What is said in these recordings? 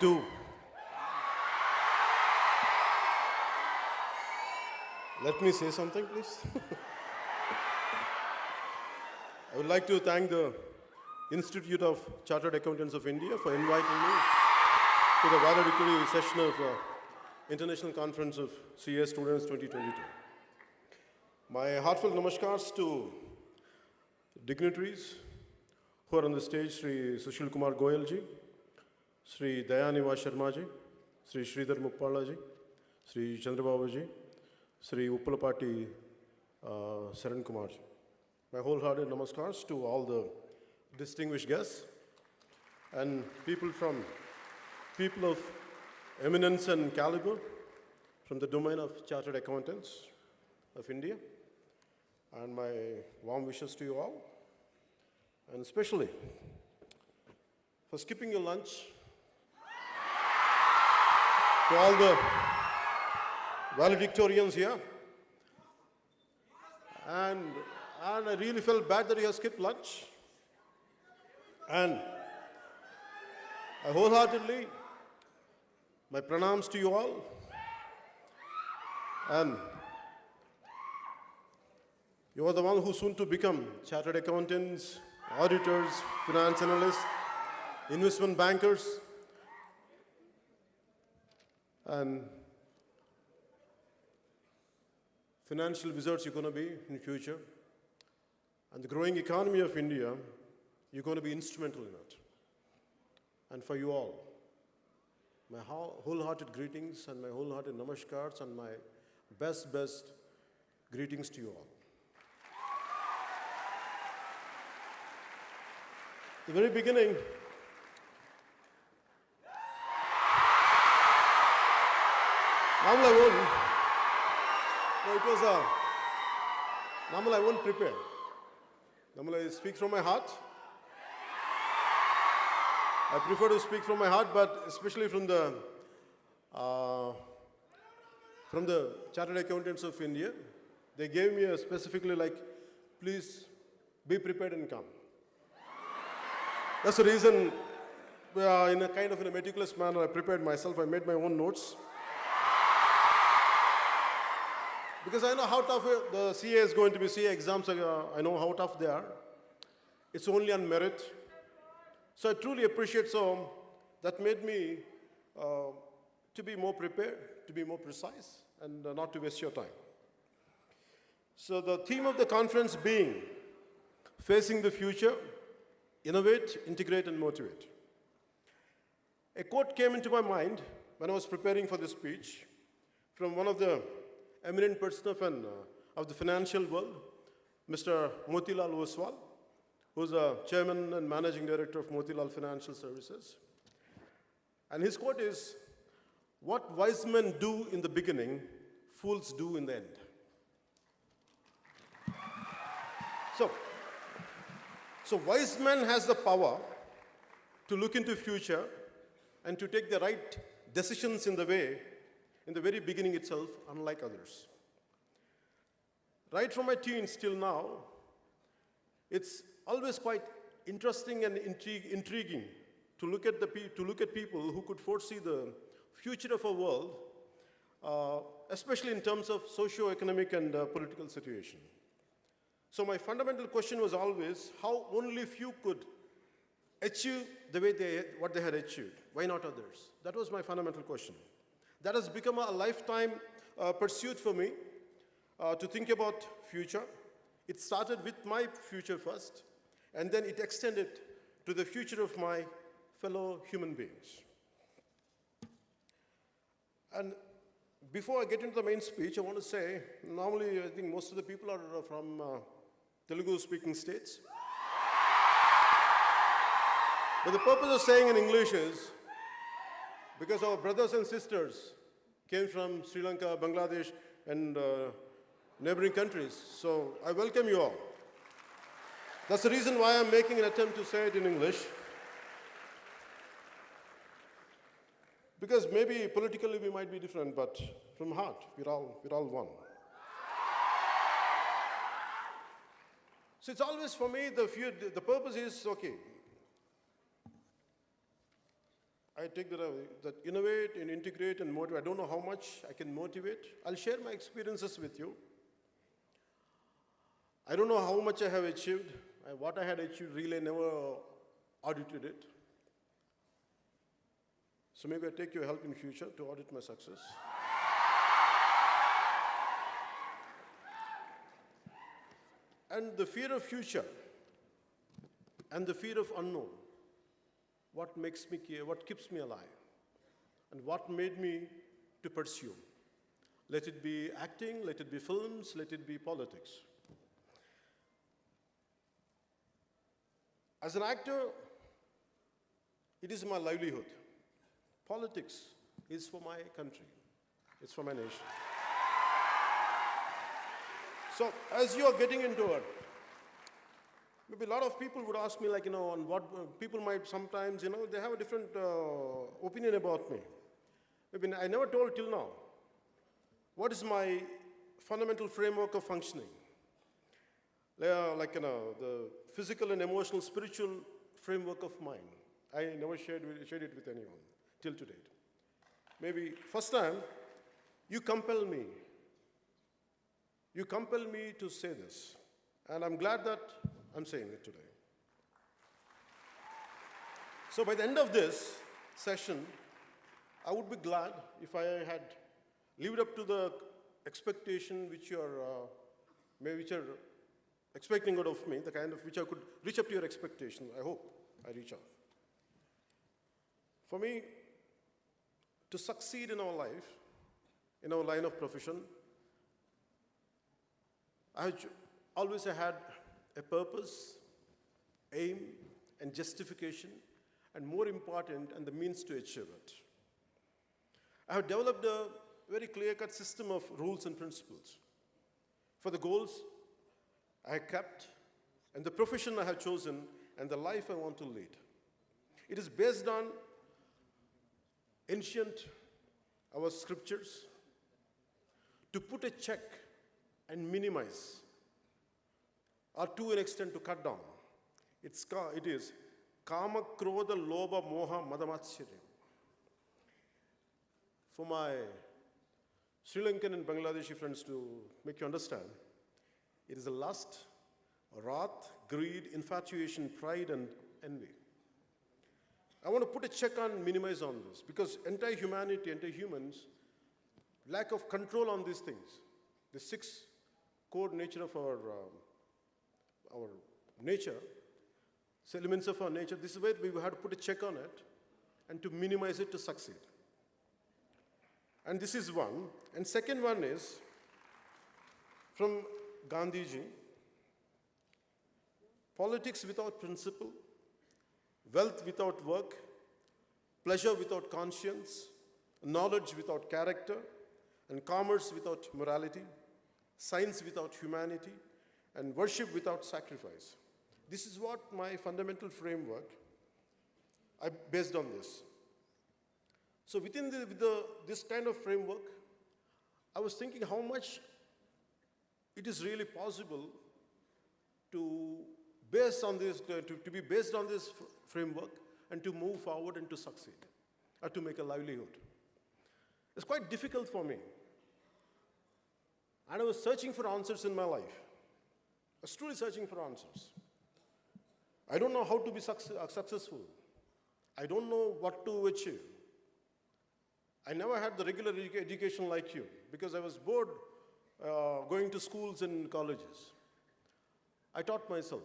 to let me say something, please. I would like to thank the Institute of Chartered Accountants of India for inviting me to the valedictory session of International Conference of CA Students 2022. My heartfelt namaskars to dignitaries who are on the stage, Sri Sushil Kumar Goyal ji, Sri Dayaniva Sharma ji, Sri Sridhar Muppala ji, Sri Chandrababu ji, Sri Uppalapati Saran Kumar ji. My wholehearted namaskars to all the distinguished guests and people of eminence and caliber from the domain of Chartered Accountants of India. And my warm wishes to you all. And especially for skipping your lunch to all the valedictorians here. And I really felt bad that you have skipped lunch. And I wholeheartedly, my pranams to you all. And you are the one who soon to become chartered accountants, auditors, finance analysts, investment bankers, and financial wizards you're going to be in the future. And the growing economy of India, you're going to be instrumental in it. And for you all, my wholehearted greetings and my wholehearted namaskars and my best greetings to you all. The very beginning, normally I won't prepare. Normally I speak from my heart. I prefer to speak from my heart, but especially from the Chartered Accountants of India, they gave me specifically like, please be prepared and come. That's the reason, in a kind of in a meticulous manner, I prepared myself. I made my own notes. Because I know how tough the CA is going to be. CA exams, I know how tough they are. It's only on merit. So I truly appreciate that made me to be more prepared, to be more precise, and not to waste your time. So the theme of the conference being Facing the Future, Innovate, Integrate, and Motivate. A quote came into my mind when I was preparing for this speech from one of the eminent persons of the financial world, Mr. Motilal Oswal, who's a chairman and managing director of Motilal Financial Services. And his quote is, "What wise men do in the beginning, fools do in the end." So wise man has the power to look into future and to take the right decisions in the very beginning itself, unlike others. Right from my teens till now, it's always quite interesting and intriguing to look at people who could foresee the future of our world, especially in terms of socio-economic and political situation. So my fundamental question was always how only few could achieve what they had achieved. Why not others? That was my fundamental question. That has become a lifetime pursuit for me to think about future. It started with my future first, and then it extended to the future of my fellow human beings. And before I get into the main speech, I want to say, normally I think most of the people are from Telugu-speaking states. But the purpose of saying in English is, because our brothers and sisters came from Sri Lanka, Bangladesh, and neighboring countries. So I welcome you all. That's the reason why I'm making an attempt to say it in English. Because maybe politically we might be different, but from heart, we're all one. So it's always for me, the purpose is, okay, I take that innovate and integrate and motivate. I don't know how much I can motivate. I'll share my experiences with you. I don't know how much I have achieved. What I had achieved, really, I never audited it. So maybe I take your help in future to audit my success. And the fear of future and the fear of unknown, what makes me care, what keeps me alive, and what made me to pursue. Let it be acting, let it be films, let it be politics. As an actor, it is my livelihood. Politics is for my country. It's for my nation. So as you are getting into it, maybe a lot of people would ask me, like, on what people might sometimes, they have a different opinion about me. Maybe I never told till now. What is my fundamental framework of functioning? The physical and emotional, spiritual framework of mine. I never shared it with anyone till to date. Maybe first time, you compel me. You compel me to say this. And I'm glad that I'm saying it today. So by the end of this session, I would be glad if I had lived up to the expectation which you're expecting out of me, the kind of which I could reach up to your expectation. I hope I reach out. For me, to succeed in our life, in our line of profession, I always had a purpose, aim, and justification, and more important, and the means to achieve it. I have developed a very clear-cut system of rules and principles for the goals I have kept, and the profession I have chosen, and the life I want to lead. It is based on our scriptures, to put a check and minimize, or to an extent to cut down. It is Kama, Krodha, Lobha, Moha, Madamatsharya. For my Sri Lankan and Bangladeshi friends, to make you understand, it is a lust, wrath, greed, infatuation, pride, and envy. I want to put a check on, minimize on this, because entire humanity, entire humans, lack of control on these things, the six core nature of our nature, elements of our nature, this is where we have to put a check on it and to minimize it to succeed. And this is one. And second one is from Gandhiji: politics without principle, wealth without work, pleasure without conscience, knowledge without character, and commerce without morality, science without humanity, and worship without sacrifice. This is what my fundamental framework, I based on this. So within this kind of framework, I was thinking how much it is really possible to base on this, to be based on this framework and to move forward and to succeed, or to make a livelihood. It's quite difficult for me. And I was searching for answers in my life. I was truly searching for answers. I don't know how to be successful. I don't know what to achieve. I never had the regular education like you, because I was bored going to schools and colleges. I taught myself.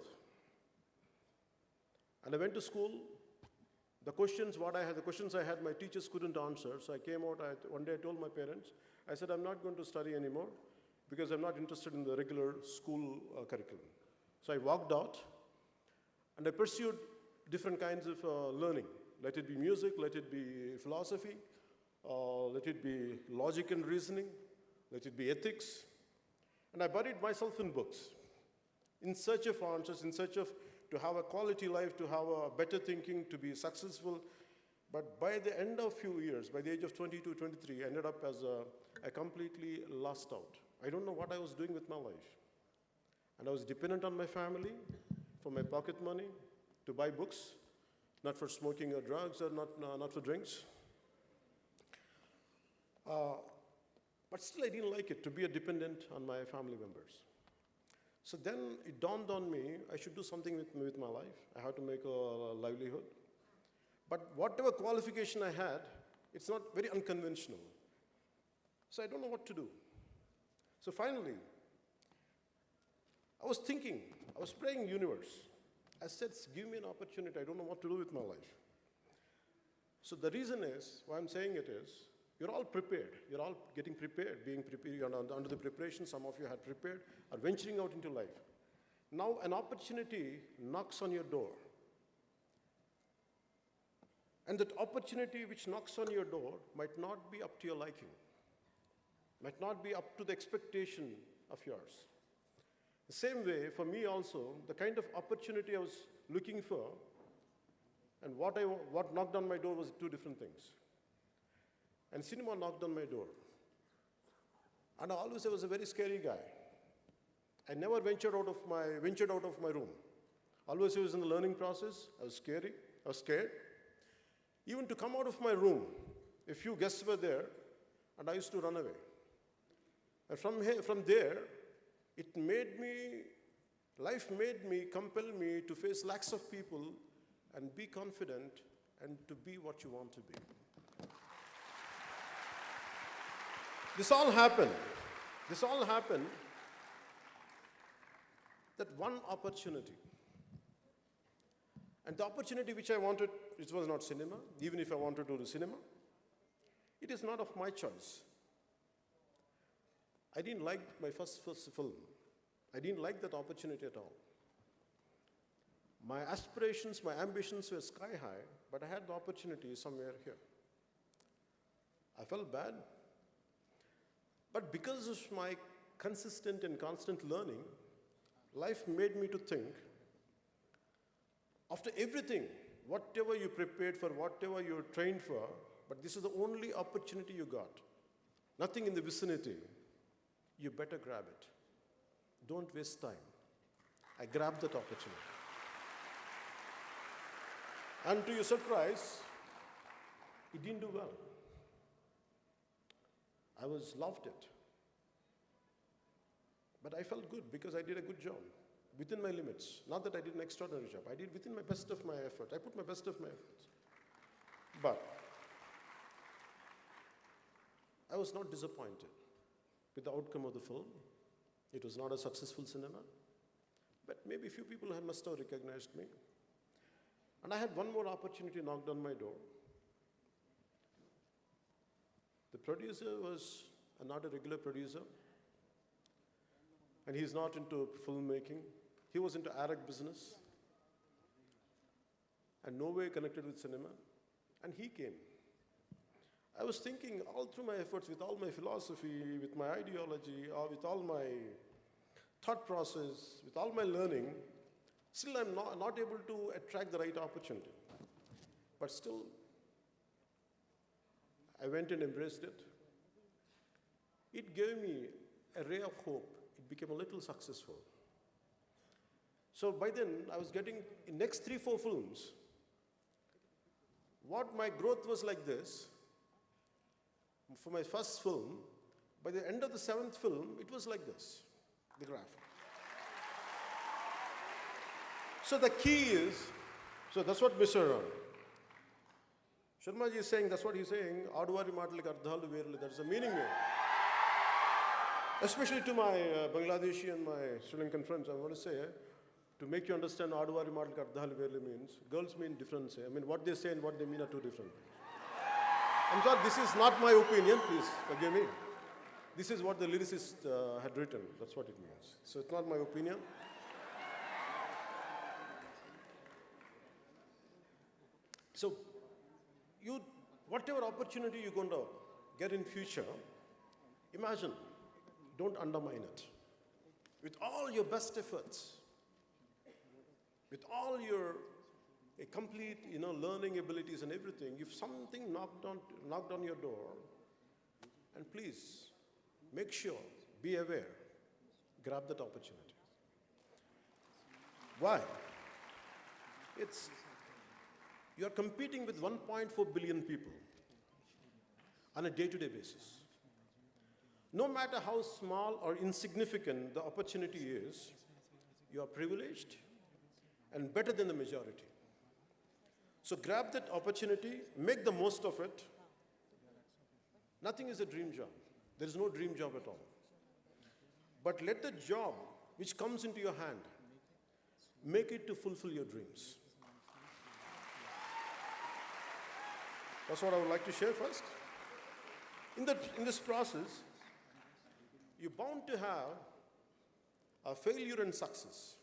And I went to school. The questions I had, my teachers couldn't answer. So I came out, one day I told my parents, I said, I'm not going to study anymore because I'm not interested in the regular school curriculum. So I walked out and I pursued different kinds of learning. Let it be music, let it be philosophy, let it be logic and reasoning, let it be ethics. And I buried myself in books, in search of answers, in search of to have a quality life, to have a better thinking, to be successful. But by the end of few years, by the age of 22, 23, I ended up as a completely lost out. I don't know what I was doing with my life. And I was dependent on my family for my pocket money to buy books, not for smoking or drugs, or not for drinks. But still, I didn't like it to be a dependent on my family members. So then it dawned on me, I should do something with my life. I have to make a livelihood. But whatever qualification I had, it's not very unconventional. So I don't know what to do. So finally, I was thinking, I was praying universe. I said, give me an opportunity. I don't know what to do with my life. So the reason is, why I'm saying it is, you're all prepared. You're all getting prepared, being prepared. You're under the preparation. Some of you had prepared, are venturing out into life. Now an opportunity knocks on your door. And that opportunity which knocks on your door might not be up to your liking, might not be up to the expectation of yours. The same way, for me also, the kind of opportunity I was looking for and what knocked on my door was two different things. And cinema knocked on my door. And always I was a very scary guy. I never ventured out of my room. Always I was in the learning process. I was scared. Even to come out of my room, a few guests were there, and I used to run away. And from there, life made me, compelled me to face lakhs of people and be confident and to be what you want to be. This all happened that one opportunity. And the opportunity which I wanted, it was not cinema, even if I wanted to do cinema. It is not of my choice. I didn't like my first film. I didn't like that opportunity at all. My aspirations, my ambitions were sky high, but I had the opportunity somewhere here. I felt bad. But because of my consistent and constant learning, life made me to think, after everything, whatever you prepared for, whatever you trained for, but this is the only opportunity you got, nothing in the vicinity, you better grab it. Don't waste time. I grabbed that opportunity. And to your surprise, it didn't do well. I loved it. But I felt good because I did a good job within my limits. Not that I did an extraordinary job. I did within my best of my effort. I put my best of my efforts. But I was not disappointed with the outcome of the film. It was not a successful cinema. But maybe a few people must have recognized me. And I had one more opportunity knocked on my door. The producer was not a regular producer, and he's not into filmmaking. He was into Arab business, and no way connected with cinema, and he came. I was thinking all through my efforts, with all my philosophy, with my ideology, or with all my thought process, with all my learning, still I'm not able to attract the right opportunity. But still, I went and embraced it. It gave me a ray of hope. It became a little successful. So by then, I was getting, in next 3-4 films, what my growth was like this. For my first film, by the end of the 7th film, it was like this, the graph. So the key is, so that's what Mr. Sharma ji is saying, that's what he's saying, Aduvari Maatalaku Ardhalu Verlu, there's a meaning there. Especially to my Bangladeshi and my Sri Lankan friends, I want to say, to make you understand Aduvari Maatalaku Ardhalu Verlu means, girls mean different. I mean, what they say and what they mean are two different things. I'm sorry, this is not my opinion, please forgive me. This is what the lyricist had written, that's what it means. So it's not my opinion. So, whatever opportunity you're going to get in future, imagine, don't undermine it. With all your best efforts, with all your complete, learning abilities and everything, if something knocked on your door, and please, make sure, be aware, grab that opportunity. Why? You are competing with 1.4 billion people on a day-to-day basis. No matter how small or insignificant the opportunity is, you are privileged and better than the majority. So grab that opportunity, make the most of it. Nothing is a dream job. There is no dream job at all. But let the job which comes into your hand, make it to fulfill your dreams. That's what I would like to share first. In this process, you're bound to have a failure and success.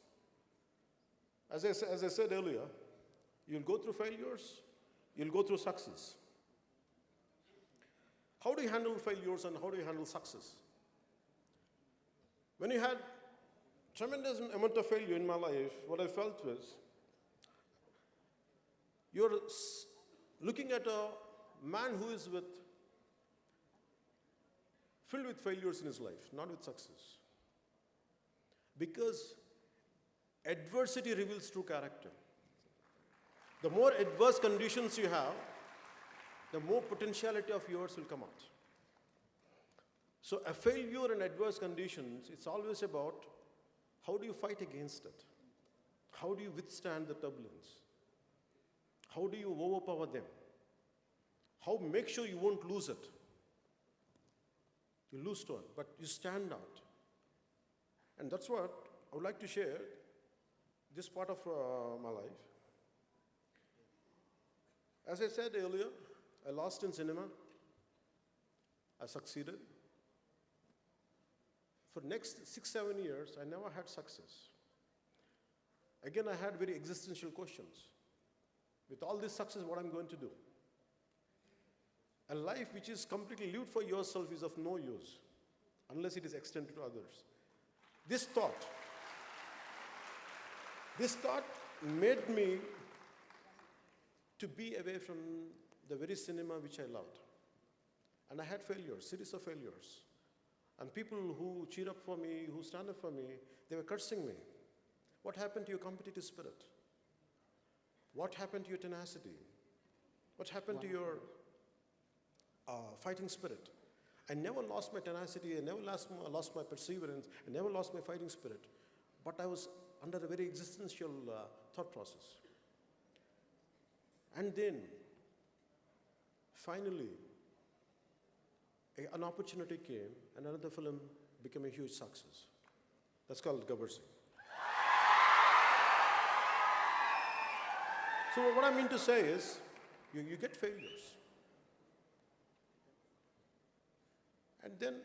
As I said earlier, you'll go through failures, you'll go through success. How do you handle failures and how do you handle success? When you had tremendous amount of failure in my life, what I felt was, you're looking at a man who is filled with failures in his life, not with success. Because adversity reveals true character. The more adverse conditions you have, the more potentiality of yours will come out. So a failure in adverse conditions, it's always about how do you fight against it? How do you withstand the turbulence? How do you overpower them? How make sure you won't lose it? You lose to it, but you stand out. And that's what I would like to share, this part of my life. As I said earlier, I lost in cinema. I succeeded. For next 6-7 years, I never had success. Again, I had very existential questions. With all this success, what I'm going to do? A life which is completely lived for yourself is of no use unless it is extended to others. This thought made me to be away from the very cinema which I loved. And I had failures, series of failures. And people who cheer up for me, who stand up for me, they were cursing me. What happened to your competitive spirit? What happened to your tenacity? What happened to your fighting spirit? I never lost my tenacity, I never lost my perseverance, I never lost my fighting spirit. But I was under a very existential thought process. And then, finally, an opportunity came, and another film became a huge success. That's called Gabbar Singh. So what I mean to say is, you get failures. And then,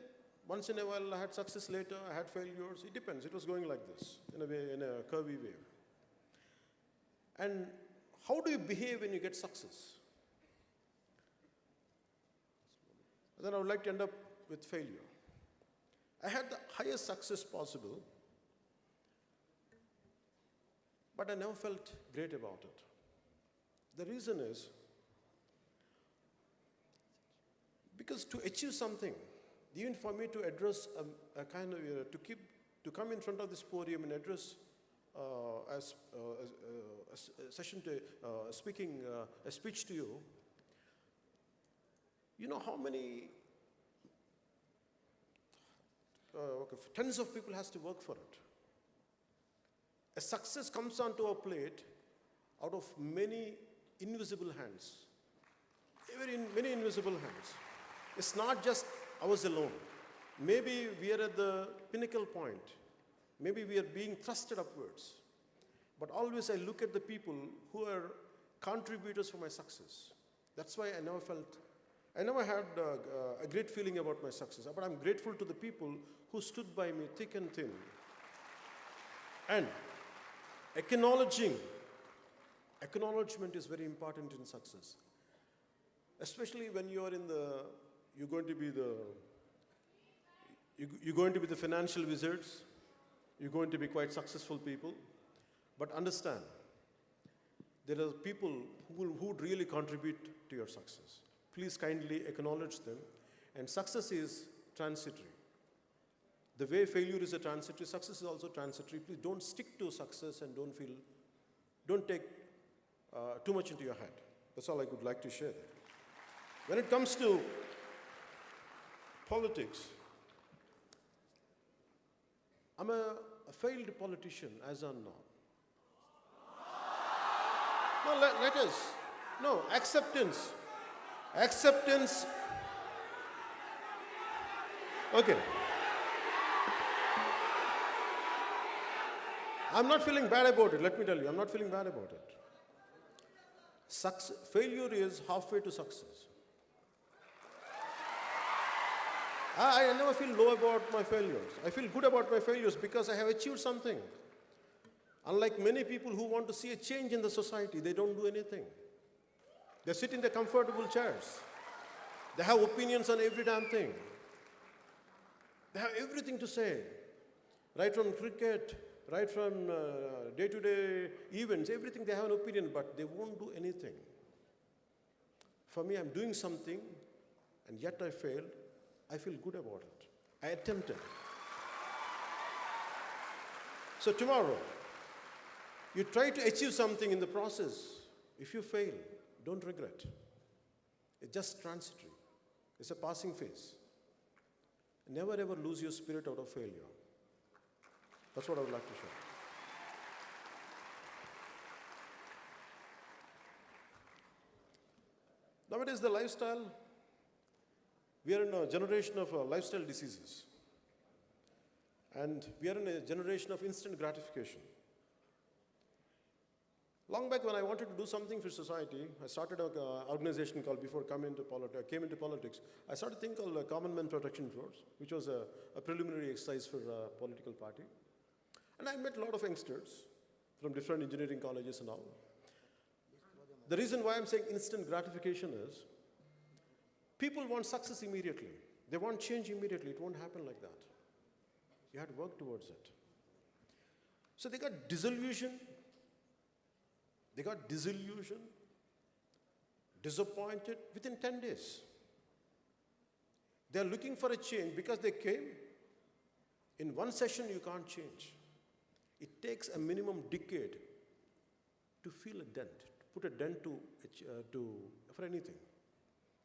once in a while, I had success later, I had failures. It depends. It was going like this, in a curvy way. And how do you behave when you get success? Then I would like to end up with failure. I had the highest success possible, but I never felt great about it. The reason is, because to achieve something, even for me to address a kind of, to come in front of this podium and address a speech to you, you know how many tens of people has to work for it. A success comes onto a plate out of many invisible hands. Many invisible hands. It's not just ours alone. Maybe we are at the pinnacle point. Maybe we are being thrusted upwards. But always I look at the people who are contributors for my success. That's why I never had a great feeling about my success. But I'm grateful to the people who stood by me thick and thin. And acknowledgement is very important in success. Especially when you're going to be the financial wizards. You're going to be quite successful people. But understand, there are people who would really contribute to your success. Please kindly acknowledge them. And success is transitory. The way failure is a transitory, success is also transitory. Please don't stick to success and don't take too much into your head. That's all I would like to share there. When it comes to politics, I'm a failed politician as of now. No, let us. No, acceptance. Acceptance. Okay. I'm not feeling bad about it, let me tell you. I'm not feeling bad about it. Failure is halfway to success. I never feel low about my failures. I feel good about my failures because I have achieved something. Unlike many people who want to see a change in the society, they don't do anything. They sit in their comfortable chairs. They have opinions on every damn thing. They have everything to say, right from cricket, right from day-to-day events, everything they have an opinion, but they won't do anything. For me, I'm doing something, and yet I failed. I feel good about it. I attempted. So tomorrow, you try to achieve something in the process. If you fail, don't regret. It's just transitory. It's a passing phase. Never ever lose your spirit out of failure. That's what I would like to share. Nowadays, the lifestyle, we are in a generation of lifestyle diseases. And we are in a generation of instant gratification. Long back when I wanted to do something for society, I started an organization called, before I came into politics, I started a thing called Common Man Protection Force, which was a preliminary exercise for a political party. And I met a lot of youngsters from different engineering colleges and all. The reason why I'm saying instant gratification is, people want success immediately. They want change immediately. It won't happen like that. You have to work towards it. So they got disillusioned. They got disillusioned, disappointed within 10 days. They're looking for a change because they came. In one session, you can't change. It takes a minimum decade to feel a dent, to put a dent for anything.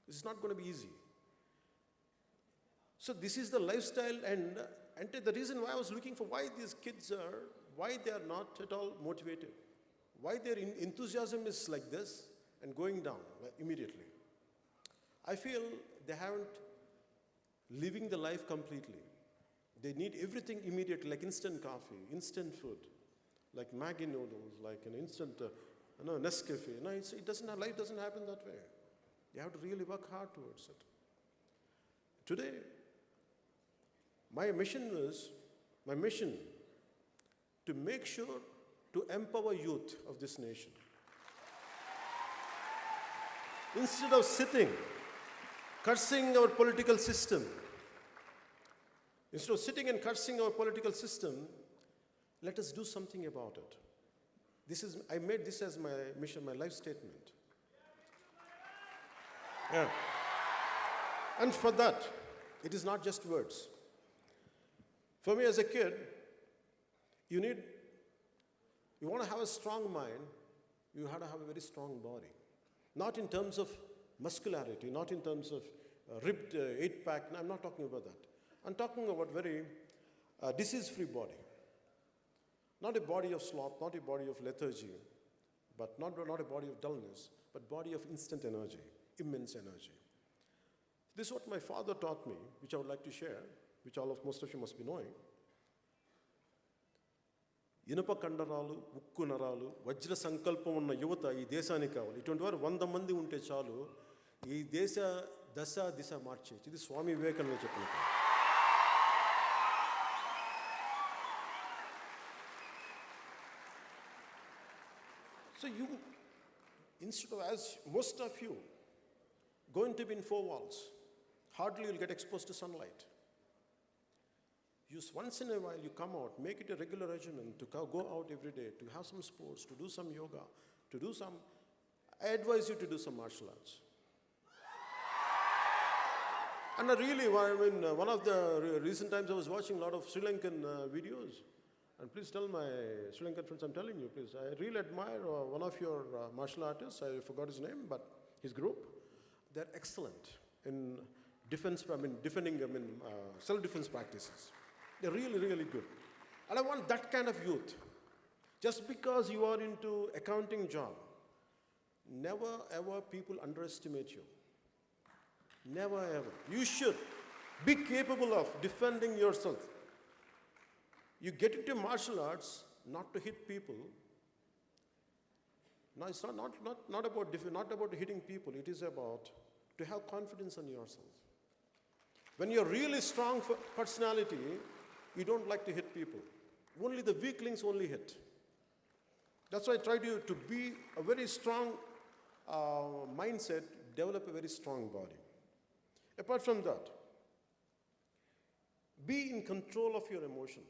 This is not going to be easy. So this is the lifestyle, and the reason why I was looking for why these kids why they are not at all motivated. Why their enthusiasm is like this and going down immediately. I feel they haven't living the life completely. They need everything immediately, like instant coffee, instant food, like Maggi noodles, like an instant Nescafe. No, life doesn't happen that way. You have to really work hard towards it. Today, my mission to make sure to empower youth of this nation. Instead of sitting, cursing our political system, let us do something about it. I made this as my mission, my life statement. Yeah. And for that, it is not just words. For me as a kid, you want to have a strong mind, you have to have a very strong body. Not in terms of muscularity, not in terms of ripped eight-pack. No, I'm not talking about that. I'm talking about very disease-free body. Not a body of sloth, not a body of lethargy, but not a body of dullness, but body of instant energy, immense energy. This is what my father taught me, which I would like to share, which most of you must be knowing. ఇనుప కండరాలు, ఉక్కు నరాలు, వజ్ర సంకల్పం ఉన్న యువత ఈ దేశానికి కావాలి. ఇటువంటి వారు 100 మంది ఉంటే చాలు ఈ దేశ దిశ మార్చేయచ్చు. ఇది స్వామి వివేకానంద చెప్పినట్టు. So instead of, as most of you, going to be in 4 walls, hardly you'll get exposed to sunlight. Once in a while you come out, make it a regular regimen to go out every day, to have some sports, to do some yoga, I advise you to do some martial arts. And one of the recent times I was watching a lot of Sri Lankan videos. And please tell my Sri Lankan friends, I'm telling you, please, I really admire one of your martial artists. I forgot his name, but his group, they're excellent in defending, self-defense practices. They're really, really good. And I want that kind of youth. Just because you are into accounting job, never ever people underestimate you. Never ever. You should be capable of defending yourself. You get into martial arts not to hit people. No, it's not about hitting people. It is about to have confidence in yourself. When you're really strong for personality, you don't like to hit people. Only the weaklings only hit. That's why I try to be a very strong mindset, develop a very strong body. Apart from that, be in control of your emotions.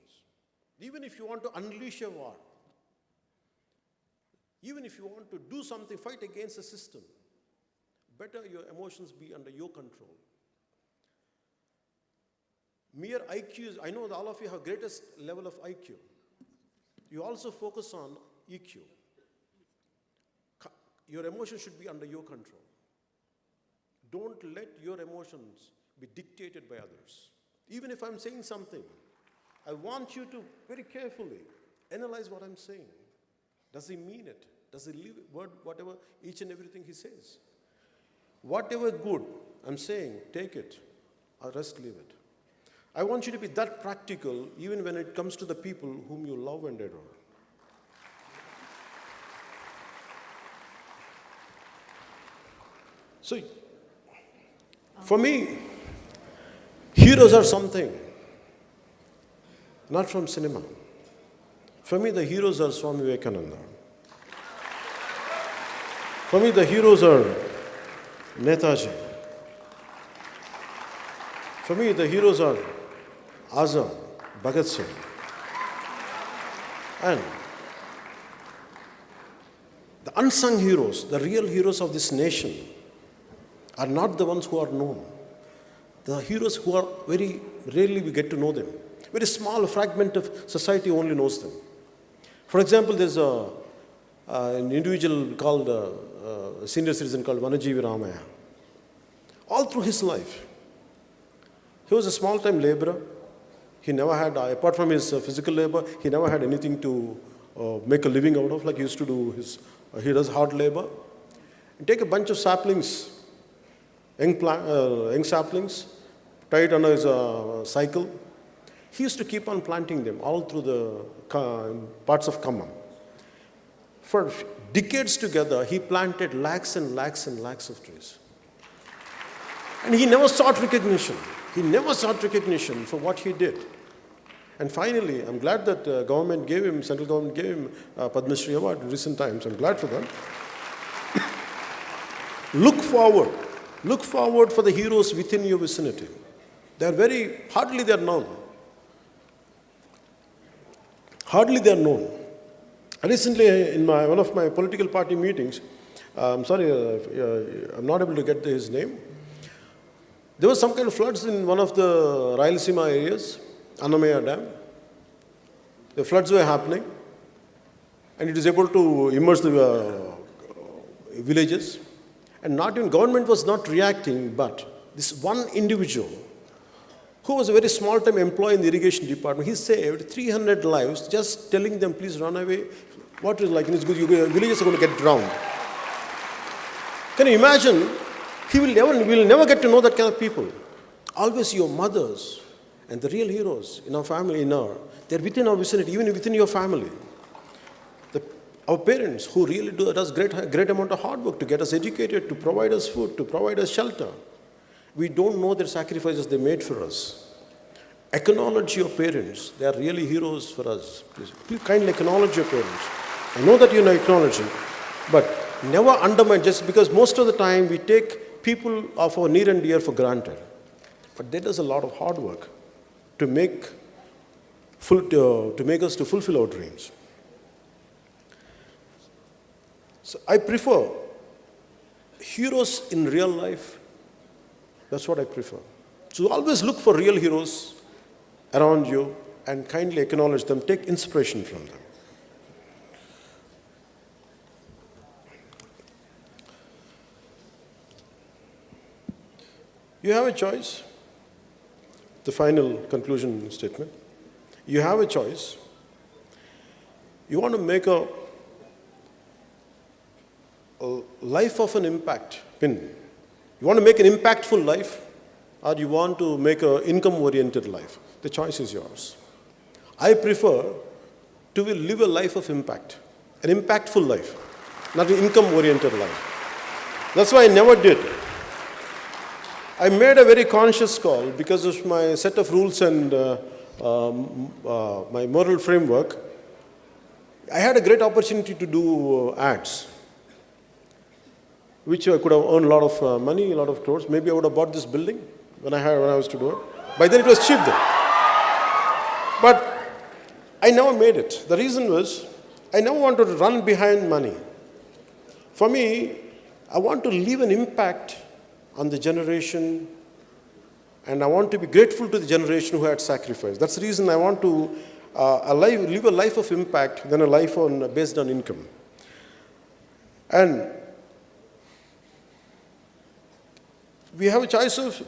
Even if you want to unleash a war, even if you want to do something, fight against the system, better your emotions be under your control. Mere IQ, I know that all of you have greatest level of IQ. You also focus on EQ. Your emotions should be under your control. Don't let your emotions be dictated by others. Even if I'm saying something, I want you to very carefully analyze what I'm saying. Does he mean it? Does he live whatever, each and everything he says? Whatever good I'm saying, take it, or rest leave it. I want you to be that practical even when it comes to the people whom you love and adore. So, for me, heroes are something, not from cinema. For me, the heroes are Swami Vivekananda. For me, the heroes are Netaji. For me, the heroes are Azad, Bhagat Singh. And the unsung heroes, the real heroes of this nation, are not the ones who are known. The heroes who are very rarely we get to know them. Very small fragment of society only knows them. For example, there's an individual called, a senior citizen called Vanajeevi Ramaya. All through his life, he was a small-time laborer. He never had, apart from his physical labor, he never had anything to make a living out of, like he used to do he does hard labor. And take a bunch of saplings, young saplings, tie it under his cycle. He used to keep on planting them all through the parts of Khammam. For decades together, he planted lakhs and lakhs and lakhs of trees. And he never sought recognition. He never sought recognition for what he did. And finally, I'm glad that central government gave him Padma Shri Award in recent times. I'm glad for that. Look forward. Look forward for the heroes within your vicinity. Hardly they're known. Hardly they're known. Recently, in one of my political party meetings, I'm sorry, I'm not able to get his name. There was some kind of floods in one of the Rayalaseema areas, Annamaya Dam. The floods were happening, and it is able to immerse the villages. And not even government was not reacting, but this one individual, who was a very small-time employee in the irrigation department, he saved 300 lives just telling them, please run away. What is like, your villages are going to get drowned. Can you imagine? We will never get to know that kind of people. Always your mothers and the real heroes in our family, they're within our vicinity, even within your family. Our parents who really does great amount of hard work to get us educated, to provide us food, to provide us shelter. We don't know their sacrifices they made for us. Acknowledge your parents. They are really heroes for us. Please kindly acknowledge your parents. I know that you know acknowledging, but never undermine, just because most of the time we take people of our near and dear for granted. But there is a lot of hard work to make us to fulfill our dreams. So I prefer heroes in real life. That's what I prefer. So always look for real heroes around you. and kindly acknowledge them, take inspiration from them. You have a choice. The final conclusion statement. You have a choice. You want to make a life of an impact. You want to make an impactful life, or you want to make an income-oriented life. The choice is yours. I prefer to live a life of impact, an impactful life, not an income-oriented life. That's why I never did. I made a very conscious call because of my set of rules and my moral framework. I had a great opportunity to do ads, which I could have earned a lot of money, a lot of crores. Maybe I would have bought this building when I was to do it. By then it was cheap then. But I never made it. The reason was I never wanted to run behind money. For me, I want to leave an impact on the generation, and I want to be grateful to the generation who had sacrificed. That's the reason I want to live a life of impact than a life based on income. And we have a choice of,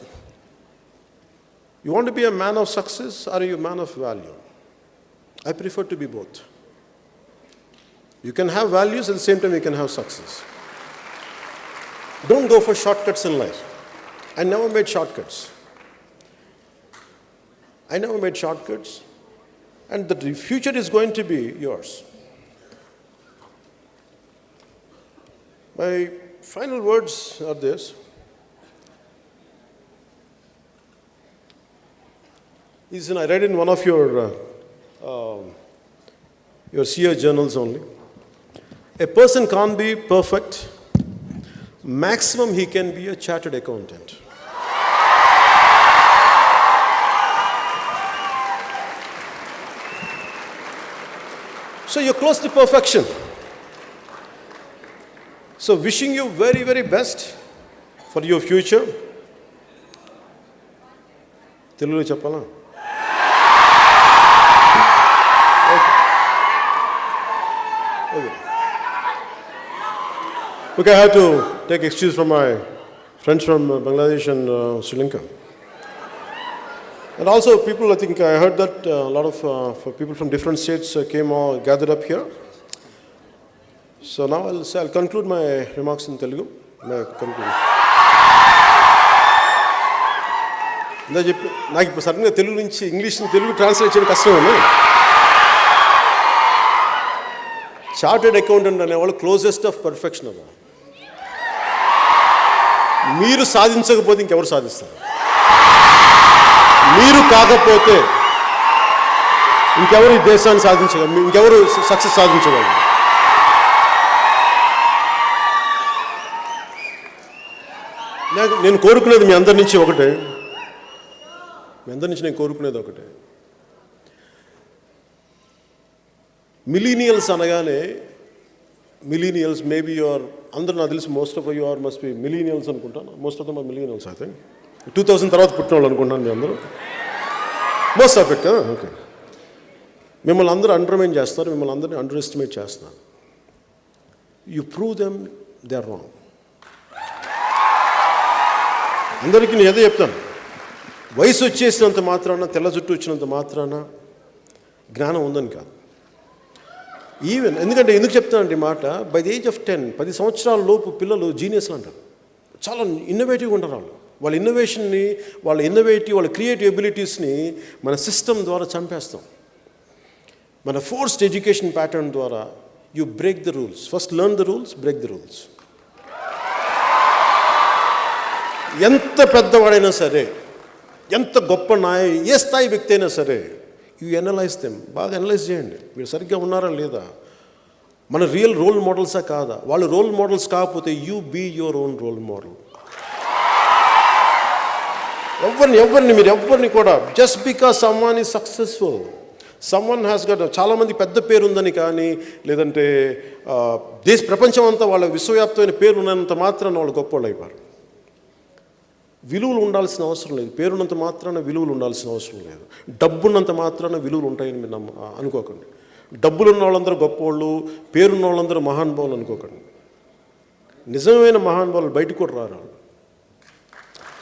you want to be a man of success or are you a man of value? I prefer to be both. You can have values, at the same time you can have success. Don't go for shortcuts in life. I never made shortcuts. And the future is going to be yours. My final words are this. I read in one of your SEER journals only. A person can't be perfect. Maximum he can be a chartered accountant. So you're close to perfection. So wishing you very, very best for your future. Telugu cheppala? Okay, I have to take excuse from my friends from Bangladesh and Sri Lanka. And also people, I think I heard that a lot of people from different states came all gathered up here. So now I'll conclude my remarks in Telugu. నాకు ఇప్పుడు సడన్గా తెలుగు నుంచి English Telugu translate చేయడం కష్టమే. Chartered accountant అనేవాళ్ళు closest of perfection అవ్వ. మీరు సాధించకపోతే ఇంకెవరు సాధిస్తారు? మీరు కాకపోతే ఇంకెవరు ఈ దేశాన్ని సాధించగలరు? ఇంకెవరు సక్సెస్ సాధించగలరు? నేను కోరుకునేది మీ అందరి నుంచి ఒకటే. నేను కోరుకునేది ఒకటే. మిలీనియల్స్ అనగానే మిలీనియల్స్ మేబీ యువర్ అందరూ నాకు తెలిసి most of you are must be millennials అనుకుంటాను. Most of them are millennials అయితే 2000 తర్వాత పుట్టిన వాళ్ళు అనుకుంటున్నాను మీ అందరూ. మోస్ట్ ఆఫ్ ఇట్ కదా. ఓకే, మిమ్మల్ని అందరూ అండర్మైన్ చేస్తారు, మిమ్మల్ని అందరినీ అండర్ ఎస్టిమేట్ చేస్తున్నారు. You prove them they are wrong. అందరికీ నేను ఏదో చెప్తాను, వయసు వచ్చేసినంత మాత్రాన, తెల్ల జుట్టు వచ్చినంత మాత్రాన జ్ఞానం ఉందని కాదు. ఈవెన్ ఎందుకు చెప్తానండి ఈ మాట, బై ది ఏజ్ ఆఫ్ 10 సంవత్సరాల లోపు పిల్లలు జీనియస్లు అంటారు. చాలా ఇన్నోవేటివ్గా ఉంటారు వాళ్ళ ఇన్నోవేషన్ని, వాళ్ళ క్రియేటివ్ ఎబిలిటీస్ని మన సిస్టమ్ ద్వారా చంపేస్తాం. మన ఫోర్స్డ్ ఎడ్యుకేషన్ ప్యాటర్న్ ద్వారా you break the rules. First learn the rules, break the rules. ఎంత పెద్దవాడైనా సరే, ఎంత గొప్ప ఏ స్థాయి వ్యక్తి అయినా సరే, యూ ఎనలైజ్ దెమ్. బాగా ఎనలైజ్ చేయండి, వీళ్ళు సరిగ్గా ఉన్నారా లేదా, మన రియల్ రోల్ మోడల్సా కాదా. వాళ్ళు రోల్ మోడల్స్ కాకపోతే you be your own role model. మీరు ఎవరిని కూడా just because someone is successful, someone has got, చాలామంది పెద్ద పేరు ఉందని కానీ, లేదంటే ప్రపంచం అంతా వాళ్ళ విశ్వవ్యాప్తమైన పేరు ఉన్నంత మాత్రాన వాళ్ళు గొప్ప వాళ్ళు అయిపోయారు. విలువలు ఉండాల్సిన అవసరం లేదు. పేరున్నంత మాత్రాన విలువలు ఉండాల్సిన అవసరం లేదు. డబ్బున్నంత మాత్రాన విలువలు ఉంటాయని మీరు అనుకోకండి. డబ్బులు ఉన్న వాళ్ళందరూ గొప్పవాళ్ళు, పేరున్న వాళ్ళందరూ మహానుభావులు అనుకోకండి. నిజమైన మహానుభావులు బయటకు కూడా రారు.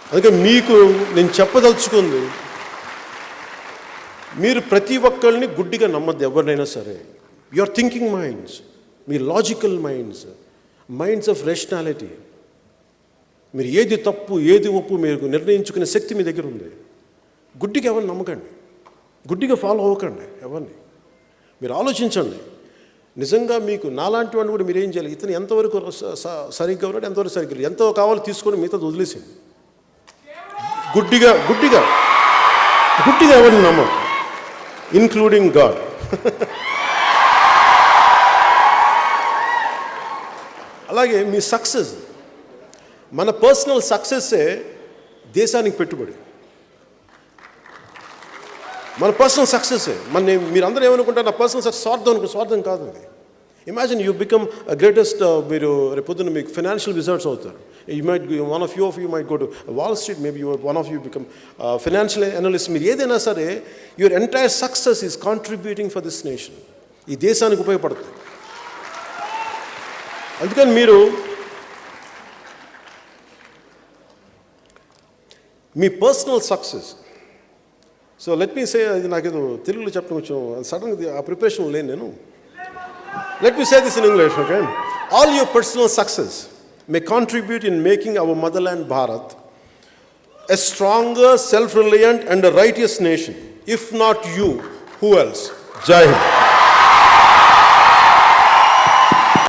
అందుకే మీకు నేను చెప్పదలుచుకుంది, మీరు ప్రతి ఒక్కరిని గుడ్డిగా నమ్మద్దు. ఎవరినైనా సరే, your thinking minds, me logical minds of rationality, మీరు ఏది తప్పు ఏది ఒప్పు మీరు నిర్ణయించుకునే శక్తి మీ దగ్గర ఉంది. గుడ్డిగా ఎవరిని నమ్మకండి, గుడ్డిగా ఫాలో అవ్వకండి ఎవరిని. మీరు ఆలోచించండి. నిజంగా మీకు నాలాంటి వాడిని కూడా మీరు ఏం చేయాలి, ఇతను ఎంతవరకు సరిగ్గా ఉన్నాడు, ఎంతవరకు సరిగ్గా లేదు, ఎంతో కావాలో తీసుకొని మిగతా వదిలేసింది. గుడ్డిగా గుడ్డిగా గుడ్డిగా ఎవరిని నమ్మరు, ఇన్క్లూడింగ్ గాడ్. అలాగే మీ సక్సెస్, మన పర్సనల్ సక్సెస్సే దేశానికి పెట్టుబడి. మన పర్సనల్ సక్సెస్సే మీరందరూ ఏమనుకుంటారు, నా పర్సనల్ సక్సెస్ స్వార్థం కాదు అది. ఇమాజిన్ యూ బికమ్ గ్రేటెస్ట్, మీరు రేపొద్దున మీకు ఫైనాన్షియల్ విజర్డ్స్ అవుతారు. You might one of you might go to Wall Street, maybe one of you become financial analyst. మీరు ఏదైనా సరే, your entire success is contributing for this nation. ఈ దేశానికి ఉపయోగపడుతుంది. అందుకని మీరు మీ personal success, so let me say, అది నాకేదో తెలుగులో చెప్పడం కొంచెం సడన్గా ఆ ప్రిపరేషన్ లేను నేను. Let me say this in English, okay? All your personal success may contribute in making our motherland Bharat a stronger, self-reliant and a righteous nation. If not you, who else? Jai Hind.